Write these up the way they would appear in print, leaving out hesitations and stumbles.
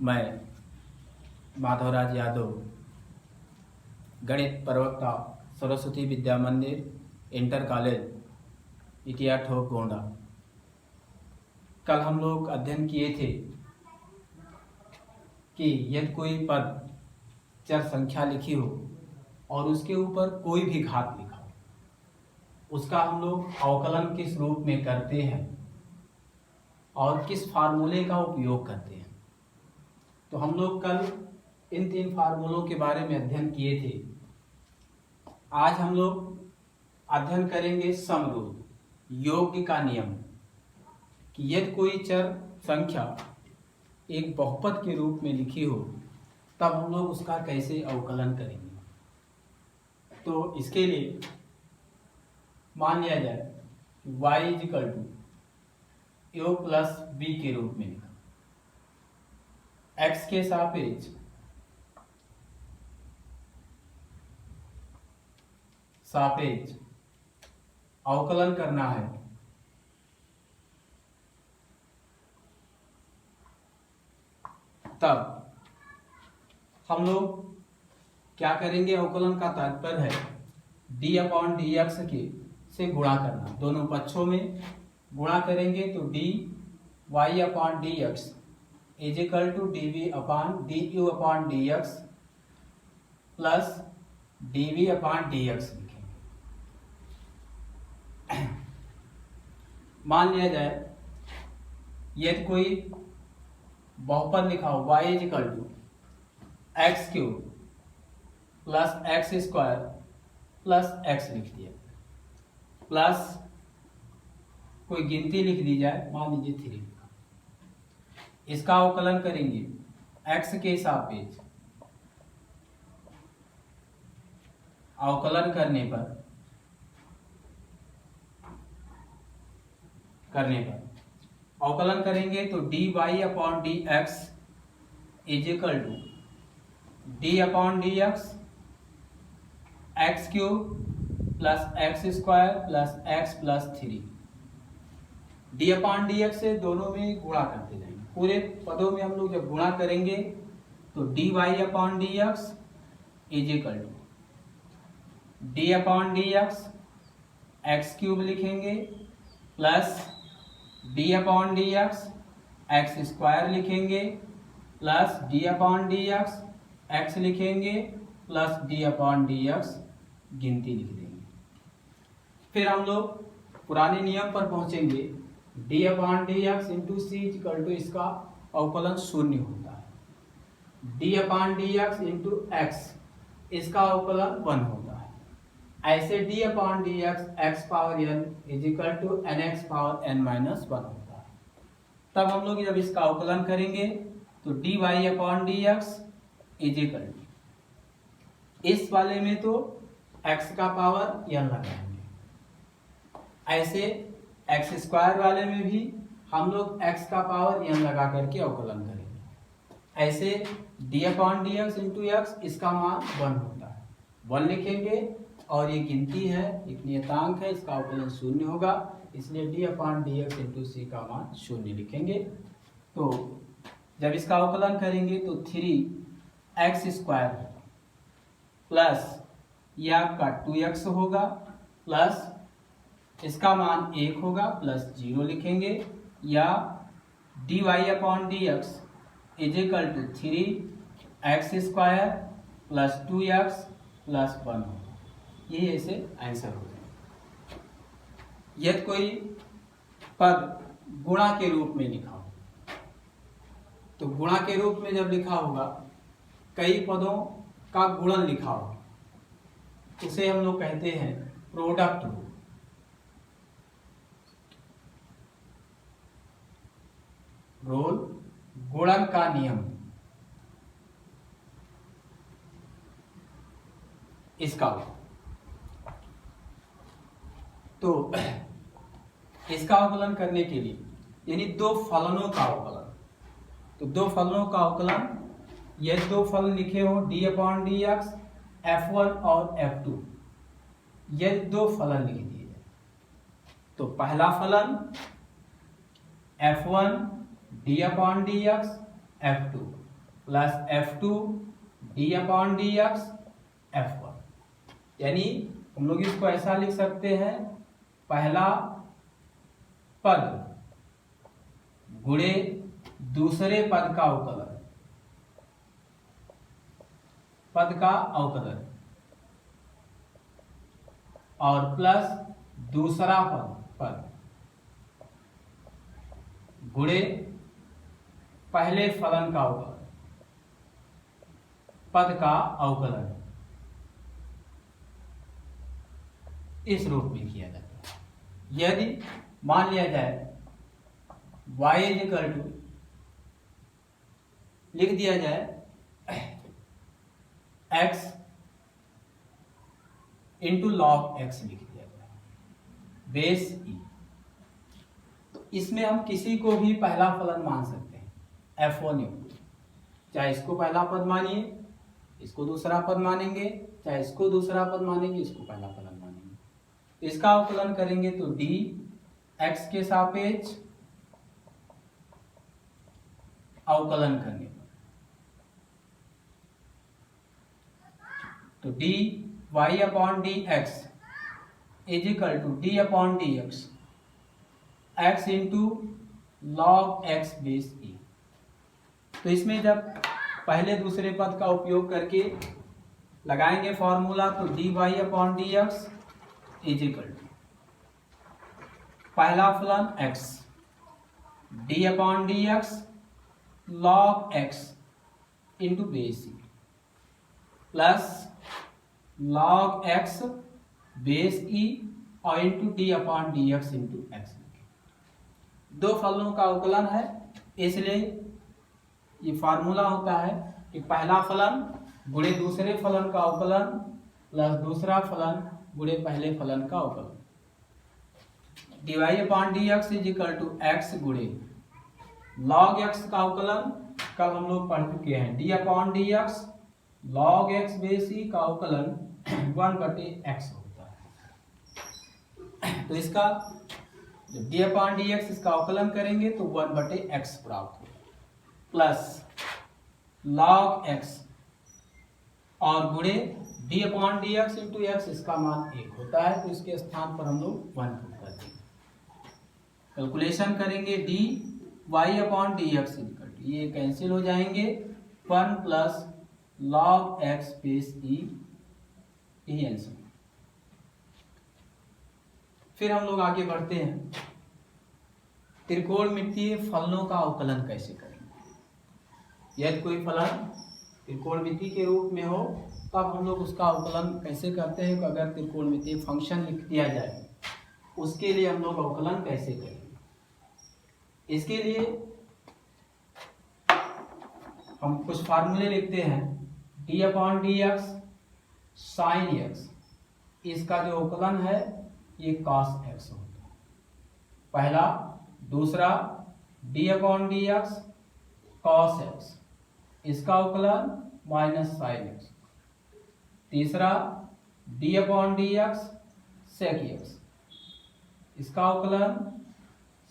मैं माधवराज यादव, गणित प्रवक्ता, सरस्वती विद्या मंदिर, इंटर कॉलेज, इटिया ठोक गोंडा। कल हम लोग अध्ययन किए थे कि यदि कोई पद चर संख्या लिखी हो और उसके ऊपर कोई भी घात लिखा हो, उसका हम लोग अवकलन किस रूप में करते हैं और किस फार्मूले का उपयोग करते हैं। तो हम लोग कल इन 3 फार्मूलों के बारे में अध्ययन किए थे। आज हम लोग अध्ययन करेंगे समरूप, योग्य का नियम, कि यदि कोई चर संख्या एक बहुपद के रूप में लिखी हो तब हम लोग उसका कैसे अवकलन करेंगे। तो इसके लिए मान लिया जाए y is equal to a plus b के रूप में लिखा, x के सापेक्ष अवकलन करना है। तब हम लोग क्या करेंगे, अवकलन का तात्पर्य है d अपॉन डी एक्स के से गुणा करना। दोनों पक्षों में गुणा करेंगे तो dy upon d x is equal to dv upon du upon d x plus dv upon d x लिखेंगे। मान लिया जाए यदि कोई बहुपद लिखा हो y is equal to x cube plus x square plus x लिख दिया, प्लस कोई गिनती लिख दी जाए, मान लीजिए 3। इसका अवकलन करेंगे x के सापेक्ष, अवकलन करने पर अवकलन करेंगे तो dy upon d x is equal to d upon d x cube plus x square plus x plus 3। D upon d x से दोनों में गुणा करते जाएंगे। पूरे पदों में हम लोग जब गुणा करेंगे तो dy upon d x is equal to d upon d x cube लिखेंगे plus d upon d x square लिखेंगे plus d upon d x लिखेंगे plus d upon d x गिनती लिख देंगे। फिर हम लोग पुराने नियम पर पहुंचेंगे, d upon d x into c equal to इसका अवकलन 0 होता है। D upon d x into x इसका अवकलन 1 होता है। ऐसे d upon d x power n is equal to n x power n minus 1 होता है। तब हम लोग जब इसका अवकलन करेंगे तो d y upon d x is equal to, इस वाले में तो x का पावर n लगाएंगे, ऐसे एक्स स्क्वायर वाले में भी हम लोग x का पावर n लगा करके अवकलन करेंगे। ऐसे d upon d x into x इसका मान 1 होता है, 1 लिखेंगे और ये गिनती है, एक नियतांक है, इसका अवकलन 0 होगा, इसलिए d upon d x into c का मान 0 लिखेंगे। तो जब इसका अवकलन करेंगे तो 3x स्क्वायर प्लस यह आपका 2x होगा प्लस इसका मान 1 होगा प्लस 0 लिखेंगे, या dy upon d x is equal to 3x square plus 2x plus 1 होगा। ये ऐसे आंसर हो जाए। यदि कोई पद गुणा के रूप में लिखा हो तो गुणा के रूप में जब लिखा होगा, कई पदों का गुणन लिखा हो, उसे हम लोग कहते हैं प्रोडक्ट रूल। रोल गुणन का नियम, इसका तो इसका अवकलन करने के लिए यानी 2 फलनों का अवकलन, तो 2 फलनों का अवकलन, ये 2 फलन लिखे हो d upon d x f1 और f2, ये 2 फलन लिख दिए जाए तो पहला फलन f1 d upon d x f2 plus F2 d/dx F1। यानी हम लोग इसको ऐसा लिख सकते हैं, पहला पद गुणे दूसरे पद का अवकलन, और प्लस दूसरा पद गुणे पहले फलन का अवकलन, पद का अवकलन, इस रूप में किया जाता है। यदि मान लिया जाए y इक्वल टू, लिख दिया जाए x इंटू लॉग x लिख दिया जाए बेस e, तो इसमें हम किसी को भी पहला फलन मान सकते हैं f1 F2। चाहे इसको पहला पद मानिए, इसको दूसरा पद मानेंगे, चाहे इसको दूसरा पद मानेंगे, इसको पहला फलन मानेंगे। इसका अवकलन करेंगे तो d x के सापेक्ष अवकलन करने पर, तो dy/dx is equal to d/dx x into log x base e। तो इसमें जब पहले दूसरे पद का उपयोग करके लगाएंगे फॉर्मूला, तो dy/dx इज इक्वल टू पहला फलन x d/dx log x into base e plus log x base e और इंटू d/dx इंटू x। दो फलनों का अवकलन है, इसलिए ये फार्मूला होता है कि पहला फलन गुणे दूसरे फलन का अवकलन प्लस दूसरा फलन गुणे पहले फलन का अवकलन। dy/dx is equal to x गुणे log x का अवकलन कल हम लोग पढ़ चुके हैं, d/dx log x base e का अवकलन 1/x होता है। तो इसका जब d/dx इसका अवकलन करेंगे तो 1/x प्राप्त होगा, प्लस log x और गुणे d/dx इंटू x, इसका मान 1 होता है, तो इसके स्थान पर हम लोग 1 पुट करते हैं। कैलकुलेशन करेंगे dy/dx, ये कैंसिल हो जाएंगे, 1 plus log x base e, यही आंसर। फिर हम लोग आगे बढ़ते हैं, त्रिकोणमितीय फलनों का अवकलन कैसे करेंगे। यदि कोई फलन त्रिकोणमिति के रूप में हो तब हम लोग उसका अवकलन कैसे करते हैं। अगर त्रिकोणमितीय फंक्शन लिख दिया जाए उसके लिए हम लोग अवकलन कैसे करेंगे। इसके लिए हम कुछ फार्मूले लिखते हैं, d/dx sin x, इसका जो अवकलन है ये cos x होता है पहला। दूसरा d/dx cos x, इसका अवकलन माइनस sin x। तीसरा d/dx sec x, इसका अवकलन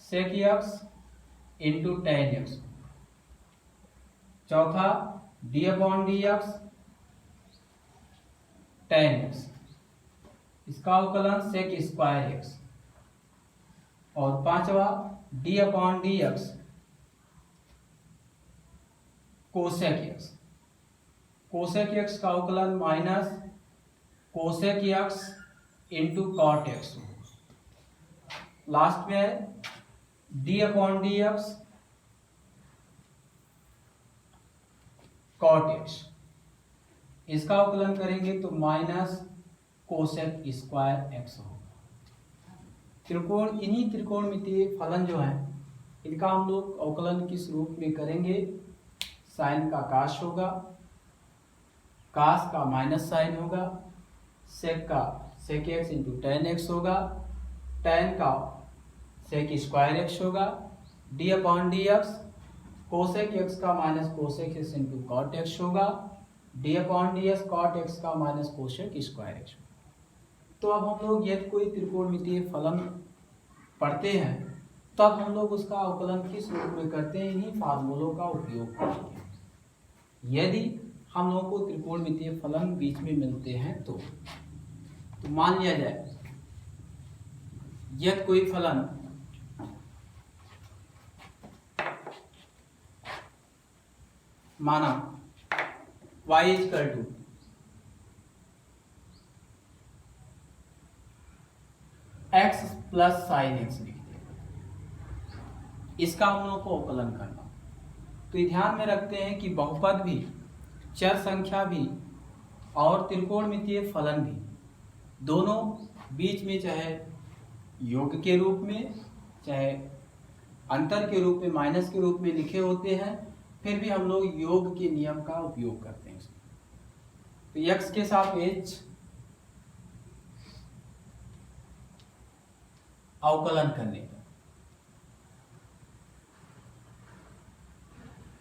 sec x into tan x। चौथा d/dx tan x, इसका अवकलन sec स्क्वायर x। और पांचवा d/dx cosec x, cosec x का अवकलन minus cosec x into cot x। Last में है d/dx cot x, इसका अवकलन करेंगे तो माइनस कोसेक स्क्वायर x होगा। इन्हीं त्रिकोणमितीय फलन जो है इनका हम लोग अवकलन किस रूप में करेंगे। साइन का काश होगा, काश का माइनस साइन होगा, सेक का sec x into tan x होगा, टेन का सेक स्क्वायर एक्स होगा, d/dx कोसेक एक्स का minus cosec x into cot x होगा, d/dx कॉट एक्स का माइनस कोसेक स्क्वायर एक्स। तो अब हम लोग यदि कोई त्रिकोणमितीय फलन पढ़ते हैं तब हम लोग उसका अवकलन किस रूप में करते हैं, इन्हीं फार्मूलों का उपयोग करते हैं। यदि हम लोगों को त्रिकोणमितीय फलन बीच में मिलते हैं तो मान लिया जाए यदि कोई फलन माना y equal to x plus sine x लिख दिया, इसका हम लोग को अवकलन करना। तो ये ध्यान में रखते हैं कि बहुपद भी, चर संख्या भी और त्रिकोणमितीय फलन भी दोनों बीच में चाहे योग के रूप में चाहे अंतर के रूप में माइनस के रूप में लिखे होते हैं, फिर भी हम लोग योग के नियम का उपयोग करते हैं। तो x के सापेक्ष अवकलन करने का,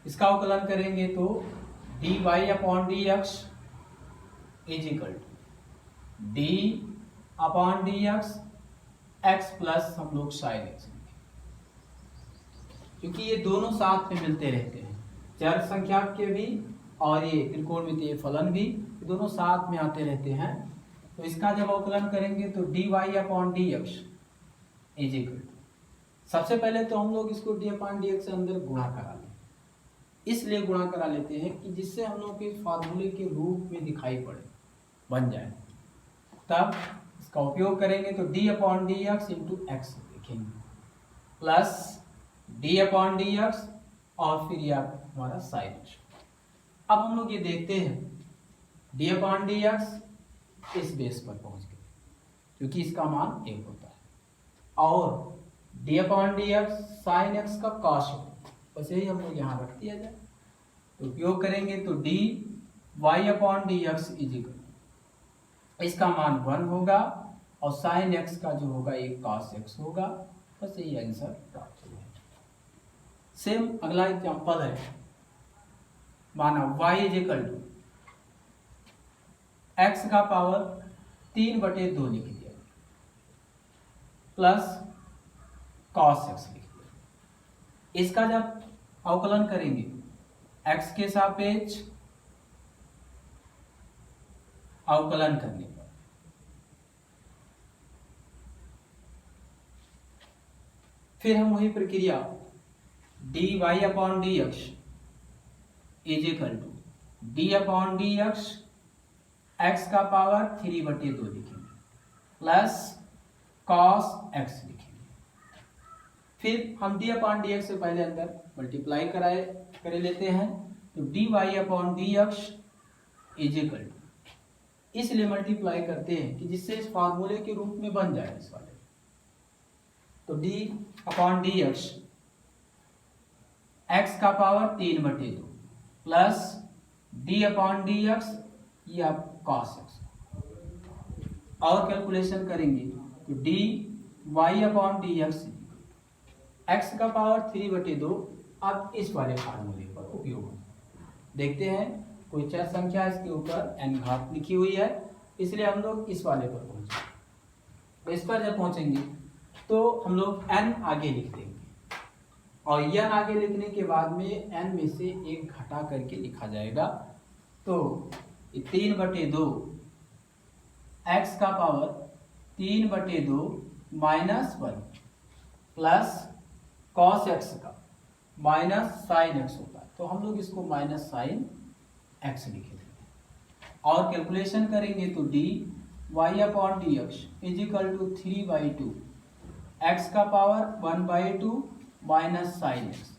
इसका अवकलन करेंगे तो dy upon d x is equal to d upon d x plus हम लोग साइन एक्स, क्योंकि ये दोनों साथ में मिलते रहते हैं, चर संख्या के भी और ये त्रिकोणमितीय फलन भी दोनों साथ में आते रहते हैं। तो इसका जब अवकलन करेंगे तो dy upon d x is equal to, सबसे पहले तो हम लोग इसको डी अपॉन डी एक्स से अंदर गुणा करा लें, इसलिए गुणा करा लेते हैं कि जिससे हम लोग के फार्मूले के रूप में दिखाई पड़े, बन जाए। तब इसका उपयोग करेंगे तो d upon d x into x लिखेंगे plus d upon d x और फिर यह हमारा साइन एक्स। अब हम लोग ये देखते हैं डी अपॉन डी एक्स इस बेस पर पहुंच गए क्योंकि इसका मान 1 होता है, और D upon d x sine x का कॉस होता है, बस यही हम लोग यहाँ रख दिया जाए। तो उपयोग करेंगे तो d y upon d x is equal, इसका मान 1 होगा और साइन एक्स का जो होगा एक कॉस एक्स होगा, बस यही आंसर प्राप्त हो जाएगा। सेम अगला एग्जांपल है, माना y is equal to x का पावर 3/2 लिख दिया प्लस कॉस एक्स लिख दिया। इसका जब अवकलन करेंगे x के सापेक्ष अवकलन करने पर फिर हम वही प्रक्रिया d y upon d x is equal to d upon d x x का पावर 3/2 लिखेंगे प्लस कॉस एक्स लिखेंगे। फिर हम डी अपॉन डी एक्स से पहले अंदर मल्टीप्लाई कर लेते हैं, तो d y upon d x is equal to, इसलिए मल्टीप्लाई करते हैं कि जिससे इस फार्मूले के रूप में बन जाए इस वाले। तो डी अपॉन डी एक्स का power 3/2 plus d upon d x या कॉस एक्स, और कैलकुलेशन करेंगे तो d y upon d x का पावर 3/2। अब इस वाले फार्मूले पर उपयोग होगा, देखते हैं कोई चर संख्या इसके ऊपर n घात लिखी हुई है, इसलिए हम लोग इस वाले पर पहुंचे। तो इस पर जब पहुंचेंगे तो हम लोग n आगे लिख देंगे, और n आगे लिखने के बाद में n में से 1 घटा करके लिखा जाएगा। तो 3/2 x का power 3/2 minus 1 plus cos x का माइनस साइन एक्स होता है, तो हम लोग इसको माइनस साइन एक्स लिखेंगे और कैलकुलेशन करेंगे तो d y upon d x is equal to 3/2 x का पावर 1/2 माइनस साइन एक्स,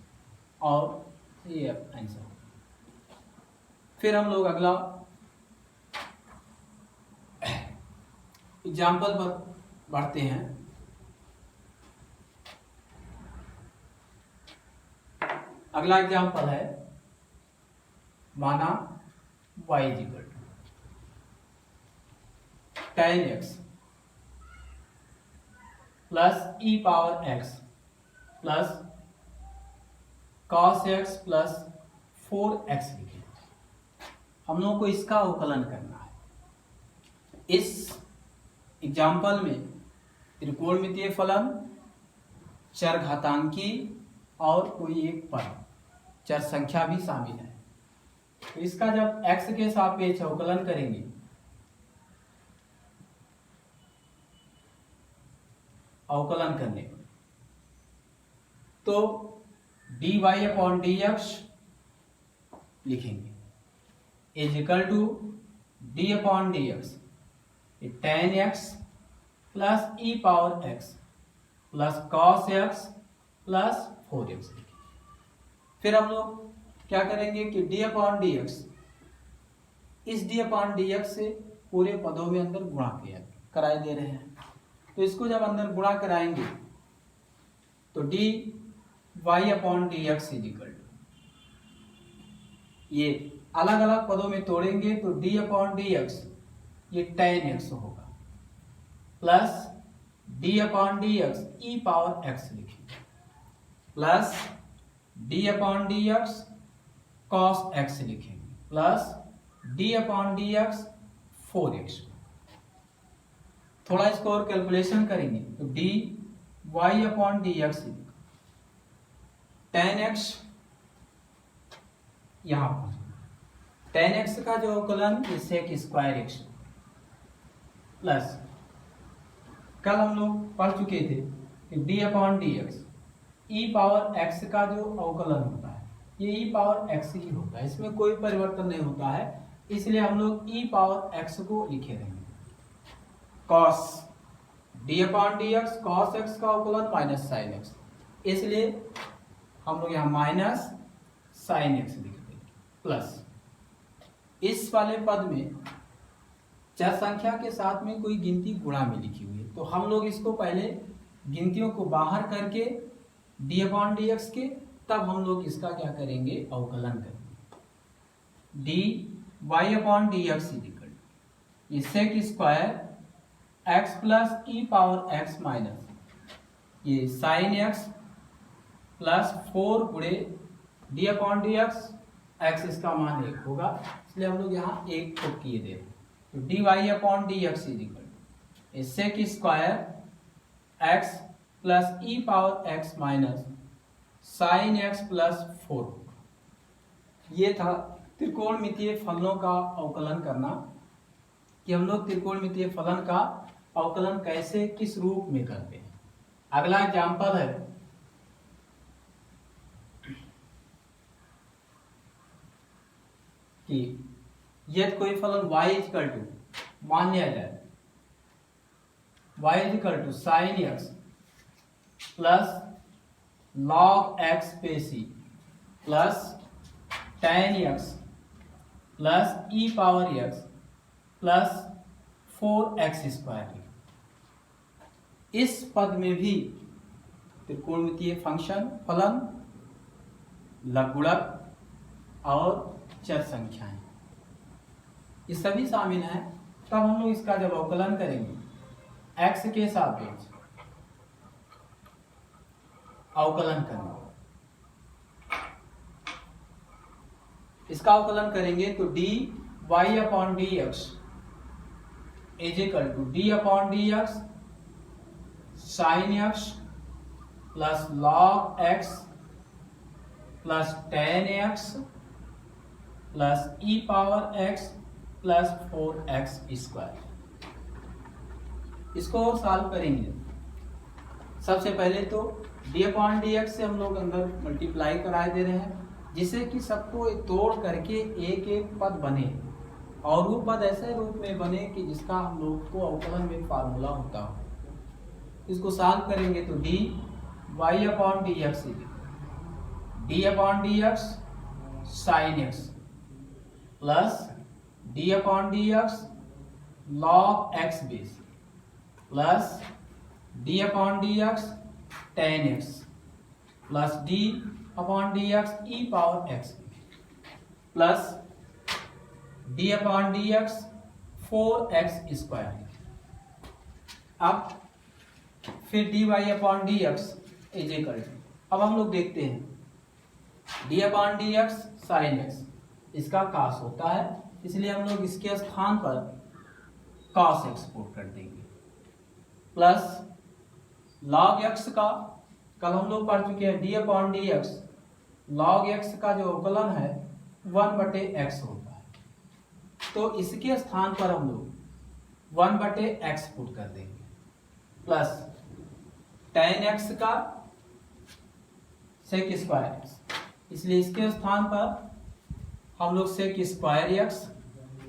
और ये आंसर। फिर हम लोग अगला एग्जाम्पल पर बढ़ते हैं। अगला एग्जाम्पल है, माना y is equal to tan x plus e power x plus cos x plus 4x लिखे। हम लोगों को इसका अवकलन करना है। इस एग्जाम्पल में त्रिकोणमितीय फलन, चर घातांकी और कोई एक पद, चर संख्या भी शामिल है। तो इसका जब x के सापेक्ष अवकलन करेंगे अवकलन करने पर तो dy अपॉन dx लिखेंगे is equal to d upon d x ten x plus e power x plus cos x plus 4x। फिर हम लोग क्या करेंगे कि डी अपॉन डी एक्स, इस डी अपॉन डी एक्स से पूरे पदों में अंदर गुणा किया कराए दे रहे हैं, तो इसको जब अंदर गुणा कराएंगे तो d y upon d x is equal to, ये अलग अलग पदों में तोड़ेंगे तो डी अपॉन डी एक्स ये टेन एक्स होगा plus d upon d x e power x लिखेंगे plus d upon d x cos x लिखेंगे plus d upon d x 4x। थोड़ा इसको और कैलकुलेशन करेंगे तो d y upon d x ten x, यहां पर टेन एक्स का जो अवकलन सेक स्क्वायर एक्स प्लस कल हम लोग पढ़ चुके थे कि d upon d x e power x का जो अवकलन होता है ये ई पावर एक्स ही होता है, इसमें कोई परिवर्तन नहीं होता है, इसलिए हम लोग ई पावर एक्स को लिखे रहेंगे। Cos D upon d x cos x का अवकलन माइनस साइन एक्स, इसलिए हम लोग यहाँ माइनस साइन एक्स लिख देंगे प्लस इस वाले पद में चर संख्या के साथ में कोई गिनती गुणा में लिखी हुई है तो हम लोग इसको पहले गिनतियों को बाहर करके डी अपॉन डी एक्स के, तब हम लोग इसका क्या करेंगे अवकलन करेंगे। D y upon d x equal ये sec square x plus e power x minus ये साइन एक्स प्लस 4 गुणे d upon d x, x इसका मान 1 होगा इसलिए हम लोग यहाँ 1 को किए दे रहे हैं तो d y upon d x is equal sec square x plus e power x minus sine x plus 4। ये था त्रिकोणमितीय फलनों का अवकलन करना कि हम लोग त्रिकोणमितीय फलन का अवकलन कैसे किस रूप में करते हैं। अगला एग्जाम्पल है कि यदि कोई फलन y इक्वल टू मान लिया जाए y equal to sine x plus log x पे c plus ten x plus e power x plus 4x square, इस पद में भी त्रिकोणमितीय फंक्शन फलन लघुगणक और चर संख्याएं ये सभी शामिल हैं। तब हम लोग इसका जब अवकलन करेंगे x के सापेक्ष अवकलन करना, इसका अवकलन करेंगे तो d y upon d x is equal to d upon d x sine x plus log x plus ten x plus e power x plus 4x square. इसको सॉल्व करेंगे सबसे पहले तो डी अपॉन डी एक्स से हम लोग अंदर multiply कराए दे रहे हैं जिससे कि सबको तोड़ करके एक एक पद बने और वो पद ऐसे रूप में बने कि जिसका हम लोग को अवकलन में फार्मूला होता हो। इसको सॉल्व करेंगे तो d y upon d x d upon d x sine x plus d upon d x log x base plus d upon d x ten x plus d upon d x e power x plus d upon d x 4x square. अब फिर d y upon d x is equal to, अब हम लोग देखते हैं d upon d x sine x इसका cos होता है इसलिए हम लोग इसके स्थान पर cos x पुट कर देंगे प्लस log x का कल हम लोग पढ़ चुके हैं d upon d x log x का जो अवकलन है 1/x होता है, तो इसके स्थान पर हम लोग 1/x पुट कर देंगे प्लस tan x का sec स्क्वायर x, इसलिए इसके स्थान पर हम लोग sec square x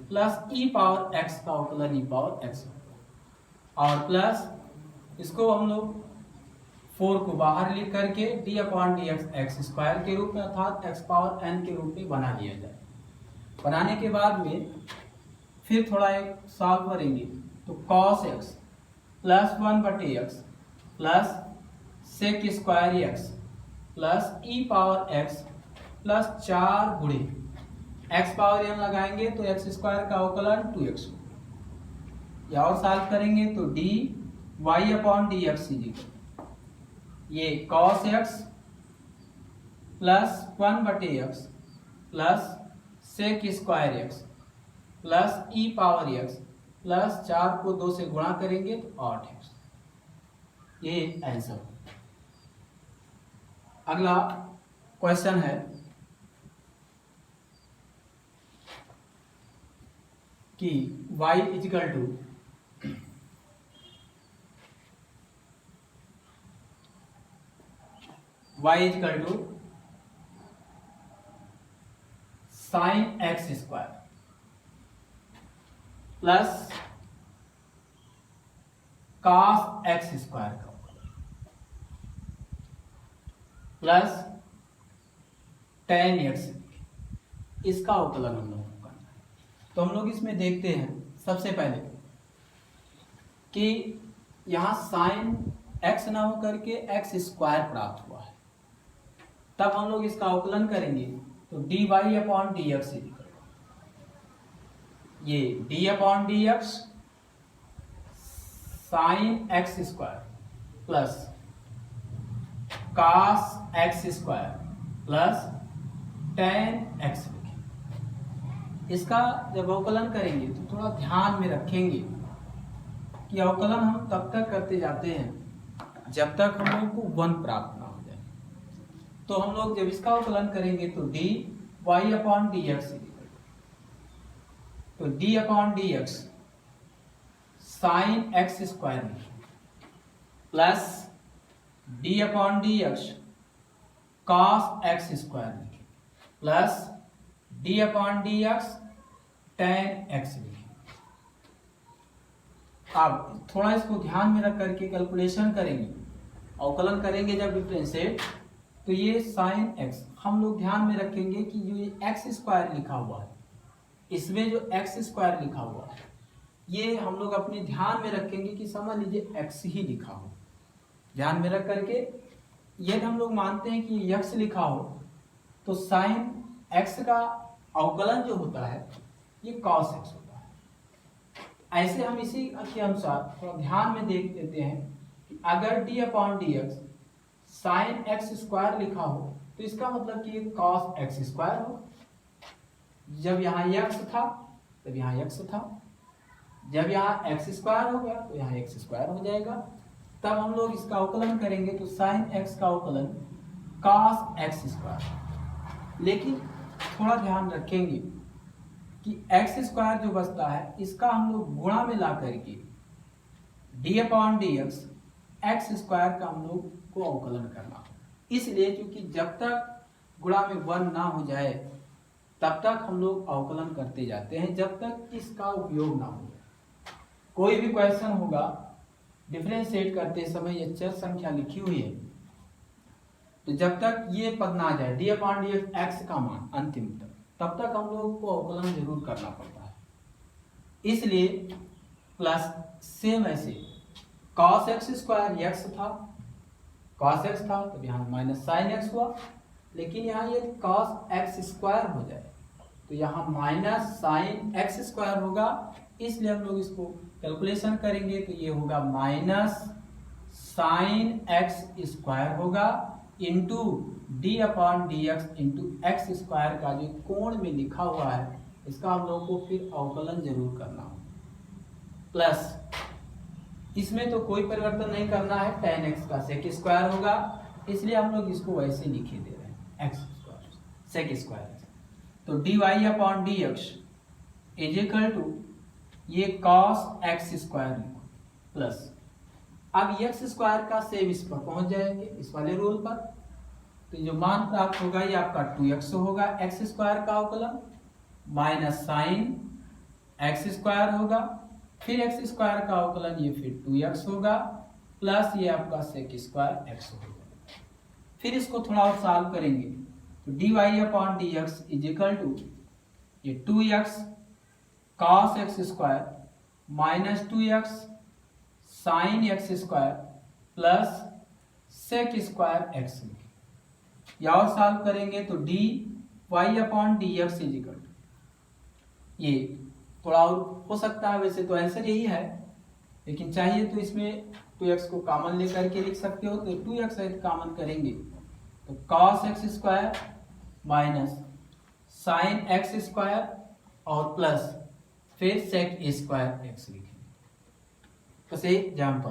plus e power x का अवकलन e पावर x और प्लस इसको हम लोग 4 को बाहर लिख करके d/dx x स्क्वायर के रूप में अर्थात x पावर n के रूप में बना लिया जाए। बनाने के बाद में फिर थोड़ा एक सॉल्व करेंगे तो cos x plus 1/x plus sec square x plus e power x plus 4 गुणे x पावर n लगाएंगे तो x स्क्वायर का अवकलन 2x, या और सॉल्व करेंगे तो dy/dx ये cos x plus 1/x plus sec square x plus e power x plus 4 को 2 से गुणा करेंगे तो 8x, ये आंसर। अगला क्वेश्चन है कि y equal to sine x square plus cos x square का प्लस tan x, इसका अवकलन हम लोग करना है। तो हम लोग इसमें देखते हैं सबसे पहले कि यहाँ साइन x ना हो करके x स्क्वायर प्राप्त हुआ है, तब हम लोग इसका अवकलन करेंगे तो dy/dx ये d/dx sine x square plus cos x square plus tan x लिखें। इसका जब अवकलन करेंगे तो थोड़ा ध्यान में रखेंगे कि अवकलन हम तब तक करते जाते हैं जब तक हम लोग को 1 प्राप्त ना हो जाए। तो हम लोग जब इसका अवकलन करेंगे तो dy/dx, तो d/dx sine x square plus d/dx cos x square plus d/dx tan x लिखें। अब थोड़ा इसको ध्यान में रख करके कैलकुलेशन करेंगे, अवकलन करेंगे जब डिफरेंशिएट, तो ये साइन x हम लोग ध्यान में रखेंगे कि जो ये x स्क्वायर लिखा हुआ है, इसमें जो x स्क्वायर लिखा हुआ है ये हम लोग अपने ध्यान में रखेंगे कि समझ लीजिए x ही लिखा हो। ध्यान में रख करके यदि हम लोग मानते हैं कि x लिखा हो तो साइन x का अवकलन जो होता है ये cos x होता है। ऐसे हम इसी के अनुसार थोड़ा ध्यान में देख लेते हैं कि अगर d/dx साइन x स्क्वायर लिखा हो तो इसका मतलब कि ये cos x स्क्वायर हो। जब यहाँ x था तब यहाँ x था, जब यहाँ x स्क्वायर हो गया तो यहाँ x स्क्वायर हो जाएगा। तब हम लोग इसका अवकलन करेंगे तो साइन x का अवकलन cos x स्क्वायर। लेकिन थोड़ा ध्यान रखेंगे कि x स्क्वायर जो बचता है इसका हम लोग गुणा में ला करके d/dx x स्क्वायर का हम लोग को अवकलन करना। इसलिए क्योंकि जब तक गुणा में 1 ना हो जाए तब तक हम लोग अवकलन करते जाते हैं जब तक इसका उपयोग ना हो। कोई भी क्वेश्चन होगा डिफरेंशिएट करते समय ये चर संख्या लिखी हुई है, तो जब तक ये पद ना आ जाए d/dx x का मान अंतिम तब तक हम लोग को अवकलन जरूर करना पड़ता है। इसलिए प्लस सेम ऐसे cos x स्क्वायर x था, cos x था तो यहाँ माइनस साइन x हुआ, लेकिन यहाँ ये cos x स्क्वायर हो जाए तो यहाँ माइनस साइन x स्क्वायर होगा। इसलिए हम लोग इसको कैलकुलेशन करेंगे तो ये होगा माइनस साइन x स्क्वायर होगा into d/dx into x square का जो कोण में लिखा हुआ है इसका हम लोग को फिर अवकलन जरूर करना हो। प्लस इसमें तो कोई परिवर्तन नहीं करना है, tan x का sec स्क्वायर होगा, इसलिए हम लोग इसको वैसे लिखे दे रहे हैं x स्क्वायर sec स्क्वायर। तो dy upon dx is equal to ये cos x स्क्वायर प्लस, अब x स्क्वायर का सेम इस पर पहुंच जाएंगे इस वाले रूल पर, तो जो मान प्राप्त होगा ये आपका 2x होगा, x स्क्वायर का अवकलन माइनस साइन x स्क्वायर होगा, फिर x स्क्वायर का अवकलन ये फिर 2x होगा प्लस ये आपका sec स्क्वायर x होगा। फिर इसको थोड़ा और सॉल्व करेंगे तो dy upon dx is equal to ये 2x cos x square minus 2x sine x square plus sec square x, या और सॉल्व करेंगे तो dy upon dx is equal to ये थोड़ा और हो सकता है, वैसे तो आंसर यही है, लेकिन चाहिए तो इसमें 2x को कॉमन लेकर के लिख सकते हो, तो 2x सहित कॉमन करेंगे तो cos x square minus sine x square और प्लस फिर sec स्क्वायर x लिखेंगे। बस एग्जाम्पल